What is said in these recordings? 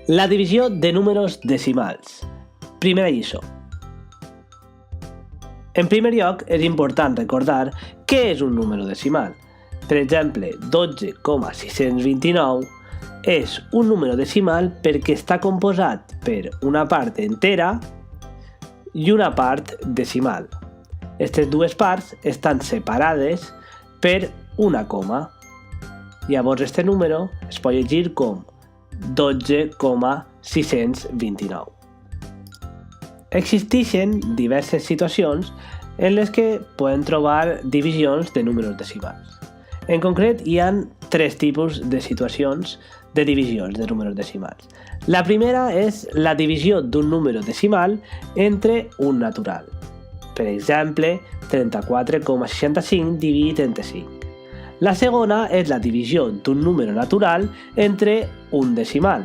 La divisió de números decimals. Primera lliçó. En primer lloc, és important recordar què és un número decimal. Per exemple, 12,629 és un número decimal perquè està composat per una part entera i una part decimal. Aquestes dues parts estan separades per una coma. Llavors, este número es pot llegir com 12,629. Existeixen diverses situacions en les que podem trobar divisions de números decimals. En concret, hi ha tres tipus de situacions de divisions de números decimals. La primera és la divisió d'un número decimal entre un natural. Per exemple, 34,65 dividit entre 5. La segona és la divisió d'un número natural entre un decimal.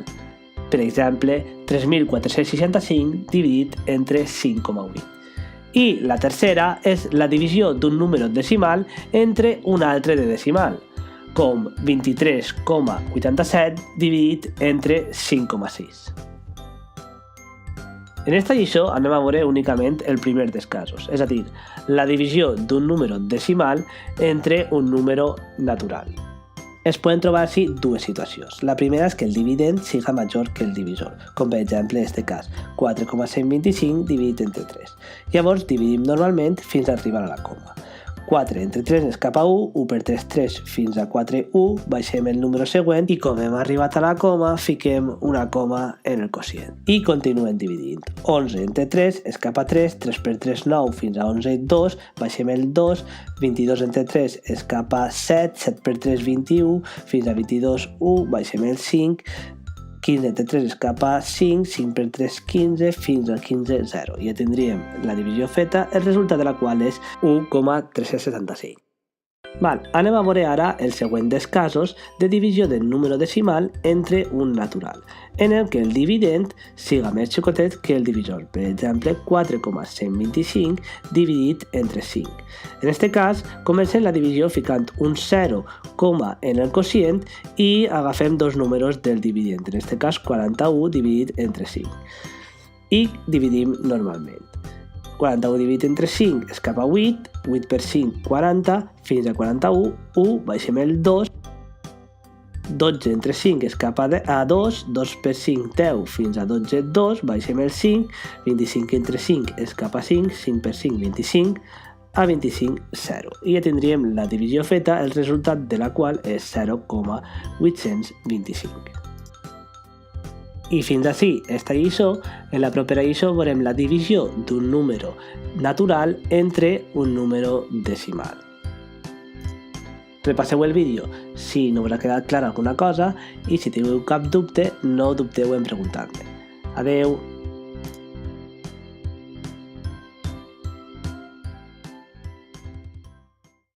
Per exemple, 3.465 dividit entre 5,8. I la tercera és la divisió d'un número decimal entre un altre de decimal, com 23,87 dividit entre 5,6. En aquesta lliçó anem a veure únicament el primer dels casos, és a dir, la divisió d'un número decimal entre un número natural. Es poden trobar així dues situacions. La primera és que el dividend siga major que el divisor, com per exemple en aquest cas, 4,125 dividit entre 3. Llavors dividim normalment fins a arribar a la coma. 4 entre 3 és cap a 1, 1 per 3, 3 fins a 4, 1, baixem el número següent i com hem arribat a la coma, fiquem una coma en el quocient. I continuem dividint. 11 entre 3 és cap a 3, 3 per 3, 9 fins a 11, 2, baixem el 2, 22 entre 3 és cap a 7, 7 per 3, 21, fins a 22, 1, baixem el 5, 15 entre 3 és cap a 5, 5 per 3, 15, fins al 15, 0. I ja tindríem la divisió feta, el resultat de la qual és 1,375. Anem a veure ara el següent dels casos de divisió del número decimal entre un natural, en el que el dividend siga més xicotet que el divisor. Per exemple, 4,125 dividit entre 5. En aquest cas, comencem la divisió ficant un 0, en el quocient i agafem dos números del dividend, en aquest cas 41 dividit entre 5. I dividim normalment. 41 dividit entre 5 és cap a 8, 8 per 5, 40, fins a 41, 1, baixem el 2, 12 entre 5 és cap a 2, 2 per 5, 10, fins a 12, 2, baixem el 5, 25 entre 5 és cap a 5, 5 per 5, 25, a 25, 0. I ja tindríem la divisió feta, el resultat de la qual és 0,825. I fins ací esta lliçó. En la propera lliçó veurem la divisió d'un número natural entre un número decimal. Repasseu el vídeo si no us ha quedat clara alguna cosa i si teniu cap dubte no dubteu en preguntar-me. Adeu!